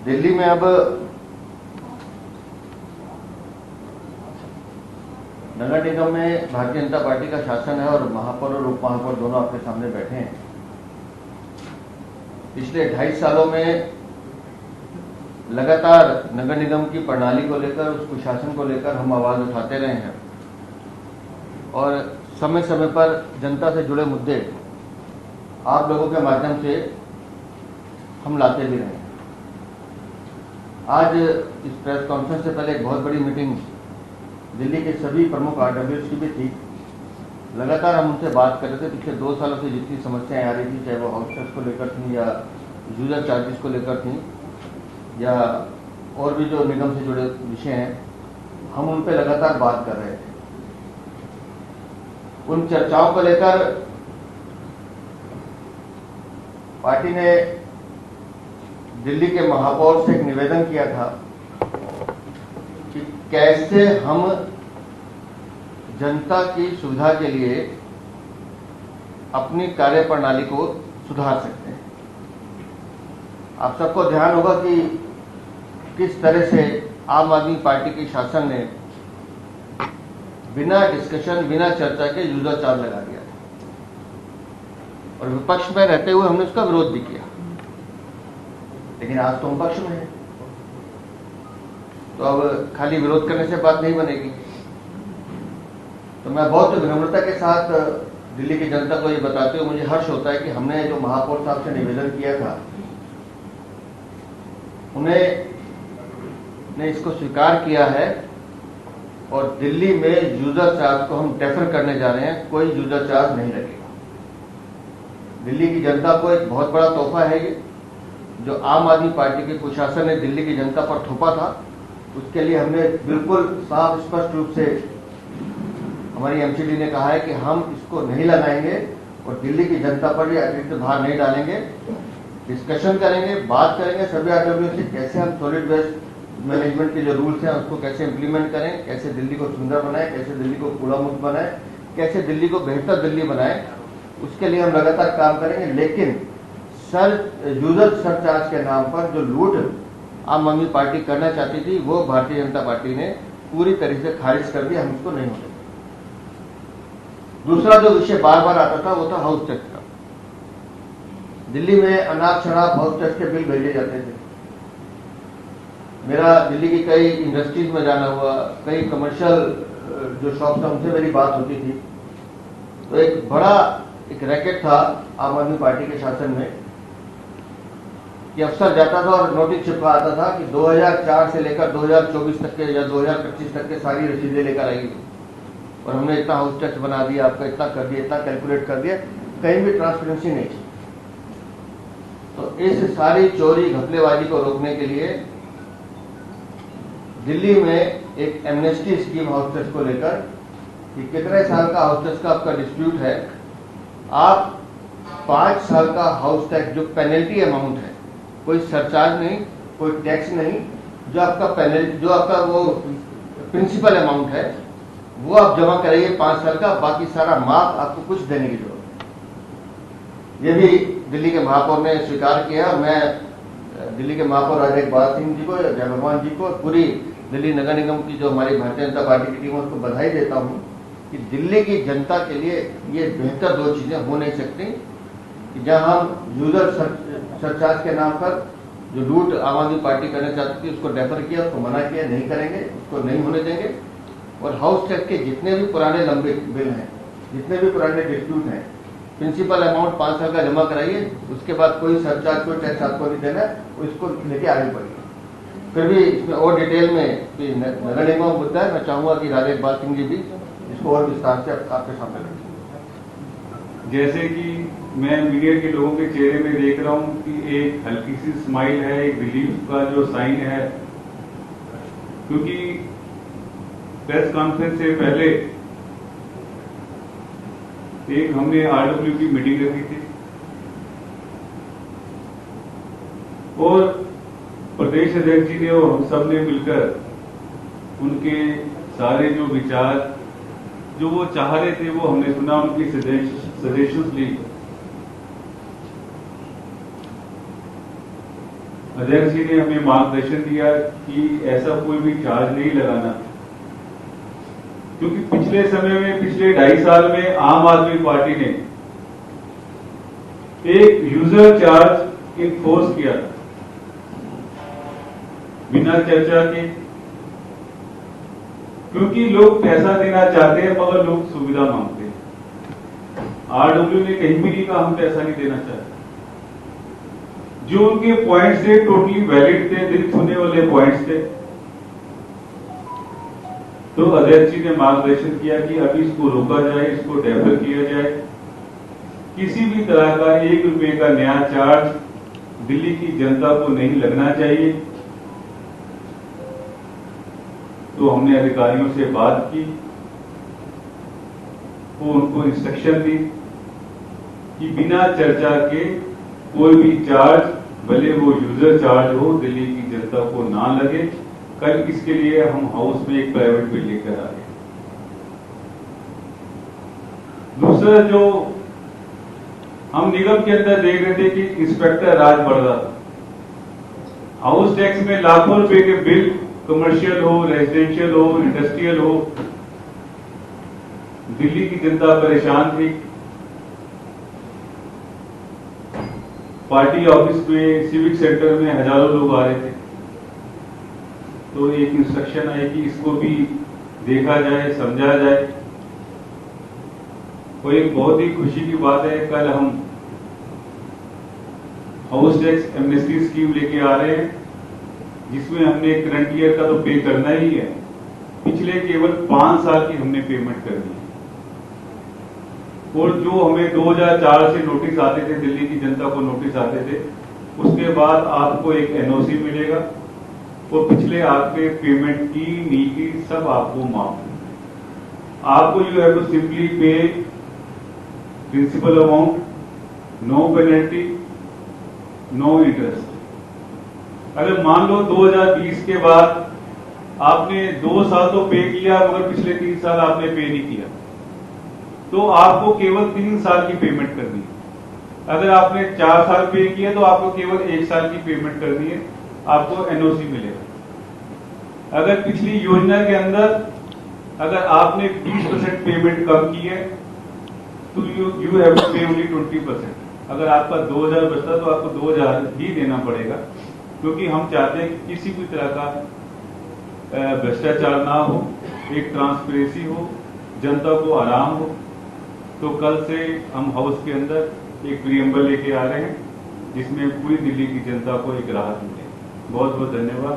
दिल्ली में अब नगर निगम में भारतीय जनता पार्टी का शासन है और महापौर और उप महापौर दोनों आपके सामने बैठे हैं। पिछले 2.5 सालों में लगातार नगर निगम की प्रणाली को लेकर, उस कुशासन को लेकर हम आवाज उठाते रहे हैं और समय समय पर जनता से जुड़े मुद्दे आप लोगों के माध्यम से हम लाते भी रहे हैं। आज इस प्रेस कॉन्फ्रेंस से पहले एक बहुत बड़ी मीटिंग दिल्ली के सभी प्रमुख आरडब्ल्यूएस की भी थी। लगातार हम उनसे बात कर रहे थे। पिछले 2 सालों से जितनी समस्याएं आ रही थी, चाहे वो हाउस टैक्स को लेकर थी या यूजर चार्जेस को लेकर थी या और भी जो निगम से जुड़े विषय हैं, हम उन पर लगातार बात कर रहे थे। उन चर्चाओं को लेकर पार्टी ने दिल्ली के महापौर से एक निवेदन किया था कि कैसे हम जनता की सुविधा के लिए अपनी कार्यप्रणाली को सुधार सकते हैं। आप सबको ध्यान होगा कि किस तरह से आम आदमी पार्टी के शासन ने बिना डिस्कशन, बिना चर्चा के यूजर चार्ज लगा दिया था और विपक्ष में रहते हुए हमने उसका विरोध भी किया। लेकिन आज तो हम पक्ष में हैं, तो अब खाली विरोध करने से बात नहीं बनेगी। तो मैं बहुत विनम्रता के साथ दिल्ली की जनता को ये बताते हुए मुझे हर्ष होता है कि हमने जो महापौर साहब से निवेदन किया था, उन्हें ने इसको स्वीकार किया है और दिल्ली में यूजर चार्ज को हम डेफर करने जा रहे हैं। कोई यूजर चार्ज नहीं लगेगा। दिल्ली की जनता को एक बहुत बड़ा तोहफा है ये, जो आम आदमी पार्टी के कुशासन ने दिल्ली की जनता पर थोपा था। उसके लिए हमने बिल्कुल साफ स्पष्ट रूप से हमारी एमसीडी ने कहा है कि हम इसको नहीं लगाएंगे और दिल्ली की जनता पर भी अतिरिक्त भार नहीं डालेंगे। डिस्कशन करेंगे, बात करेंगे सभी आरडब्ल्यू से, कैसे हम सॉलिड वेस्ट मैनेजमेंट के जो रूल्स हैं उसको कैसे इंप्लीमेंट करें, कैसे दिल्ली को सुंदर बनाए, कैसे दिल्ली को कूड़ा मुक्त बनाए, कैसे दिल्ली को बेहतर दिल्ली बनाए। उसके लिए हम लगातार काम करेंगे। लेकिन यूजर सरचार्ज के नाम पर जो लूट आम आदमी पार्टी करना चाहती थी, वो भारतीय जनता पार्टी ने पूरी तरह से खारिज कर दिया। हम इसको नहीं होने देंगे। दूसरा जो विषय बार बार आता था वो था हाउस टैक्स का। दिल्ली में अनाप शनाप हाउस टैक्स के बिल भेजे जाते थे। मेरा दिल्ली की कई इंडस्ट्रीज में जाना हुआ, कई कमर्शियल जो शॉप्स हैं उनसे मेरी बात होती थी। तो एक बड़ा रैकेट था आम आदमी पार्टी के शासन में कि अफसर जाता था और नोटिस चिपका आता था कि 2004 से लेकर 2024 तक के या 2025 तक के सारी रसीदें लेकर आएगी और हमने इतना हाउस टैक्स बना दिया, आपका इतना कर दिया, इतना कैलकुलेट कर दिया। कहीं भी ट्रांसपेरेंसी नहीं थी। तो इस सारी चोरी घपलेबाजी को रोकने के लिए दिल्ली में एक एमनेस्टी स्कीम हाउस टैक्स को लेकर कि कितने साल का हाउस टैक्स का आपका डिस्प्यूट है, आप 5 साल का हाउस टैक्स जो पेनल्टी अमाउंट है, कोई सरचार्ज नहीं, कोई टैक्स नहीं, जो आपका पेनल्टी, जो आपका वो प्रिंसिपल अमाउंट है, वो आप जमा कराइए 5 साल का, बाकी सारा माफ, आपको कुछ देने की जरूरत नहीं। ये भी दिल्ली के महापौर ने स्वीकार किया। मैं दिल्ली के महापौर राजा इकबाल सिंह जी को, जय भगवान जी को, पूरी दिल्ली नगर निगम की जो हमारी भारतीय जनता पार्टी की टीम है उसको बधाई देता हूं कि दिल्ली की जनता के लिए ये बेहतर 2 चीजें हो नहीं सकती कि जहां हम यूजर सरचार्ज के नाम पर जो लूट आम आदमी पार्टी करना चाहती थी उसको डेफर किया, उसको मना किया, नहीं करेंगे, उसको नहीं होने देंगे। और हाउस टैक्स के जितने भी पुराने लंबे बिल हैं, जितने भी पुराने डिस्प्यूट हैं, प्रिंसिपल अमाउंट 5 साल का जमा कराइए, उसके बाद कोई सरचार्ज, कोई टैक्स आपको नहीं देना, उसको लेके आगे बढ़िए। फिर भी इसमें और डिटेल में नगर निगम मुद्दा है, मैं चाहूंगा कि राजा इकबाल सिंह जी भी इसको और विस्तार से आपके सामने रखें। जैसे कि मैं मीडिया के लोगों के चेहरे में देख रहा हूं कि एक हल्की सी स्माइल है, एक रिलीफ का जो साइन है, क्योंकि प्रेस कॉन्फ्रेंस से पहले एक हमने आरडब्ल्यू की मीटिंग रखी थी और प्रदेश अध्यक्ष जी ने और हम सब ने मिलकर उनके सारे जो विचार जो वो चाह रहे थे वो हमने सुना, उनकी सजेशंस ली अध्यक्ष जी ने हमें मार्गदर्शन दिया कि ऐसा कोई भी चार्ज नहीं लगाना, क्योंकि पिछले समय में, पिछले 2.5 साल में आम आदमी पार्टी ने एक यूजर चार्ज इन्फोर्स किया था बिना चर्चा के, क्योंकि लोग पैसा देना चाहते हैं मगर लोग सुविधा मांगते हैं। आरडब्ल्यू ने कहीं भी नहीं कहा हम पैसा नहीं देना चाहते। जो उनके पॉइंट्स थे टोटली वैलिड थे, दिल छूने वाले पॉइंट्स थे। तो अध्यक्ष जी ने मार्गदर्शन किया कि अभी इसको रोका जाए, इसको डेवलप किया जाए। किसी भी तरह का 1 रुपए का नया चार्ज दिल्ली की जनता को नहीं लगना चाहिए। तो हमने अधिकारियों से बात की, वो उनको इंस्ट्रक्शन दी कि बिना चर्चा के कोई भी चार्ज, भले वो यूजर चार्ज हो, दिल्ली की जनता को ना लगे। कल इसके लिए हम हाउस में एक प्राइवेट बिल लेकर आ गए। दूसरा, जो हम निगम के अंदर देख रहे थे कि इंस्पेक्टर राज बढ़ रहा था। हाउस टैक्स में लाखों रुपए के बिल, कमर्शियल हो, रेजिडेंशियल हो, इंडस्ट्रियल हो, दिल्ली की जनता परेशान थी। पार्टी ऑफिस में, सिविक सेंटर में हजारों लोग आ रहे थे। तो एक इंस्ट्रक्शन आई कि इसको भी देखा जाए, समझा जाए। और एक बहुत ही खुशी की बात है, कल हम हाउस टैक्स एमनेस्टी स्कीम लेके आ रहे हैं, जिसमें हमने करंट ईयर का तो पे करना ही है, पिछले केवल 5 साल की हमने पेमेंट करनी है। और जो हमें 2004 से नोटिस आते थे, दिल्ली की जनता को नोटिस आते थे, उसके बाद आपको एक एनओसी मिलेगा और पिछले आपके पेमेंट की, नी की, सब आपको माफ है। आपको you have to simply pay principal amount, no penalty, no interest. अगर मान लो 2020 के बाद आपने 2 साल तो पे किया मगर पिछले 3 साल आपने पे नहीं किया, तो आपको केवल 3 साल की पेमेंट करनी है। अगर आपने 4 साल पे किया तो आपको केवल 1 साल की पेमेंट करनी है, आपको एनओसी मिलेगा। अगर पिछली योजना के अंदर अगर आपने 20% पेमेंट कम की है तो यू हैव टू पे ओनली 20%। अगर आपका 2000 बचता तो आपको 2000 ही देना पड़ेगा, क्योंकि हम चाहते हैं कि किसी भी तरह का भ्रष्टाचार ना हो, एक ट्रांसपेरेंसी हो, जनता को आराम हो। तो कल से हम हाउस के अंदर एक प्रियम्बल लेके आ रहे हैं, जिसमें पूरी दिल्ली की जनता को एक राहत मिले। बहुत बहुत धन्यवाद।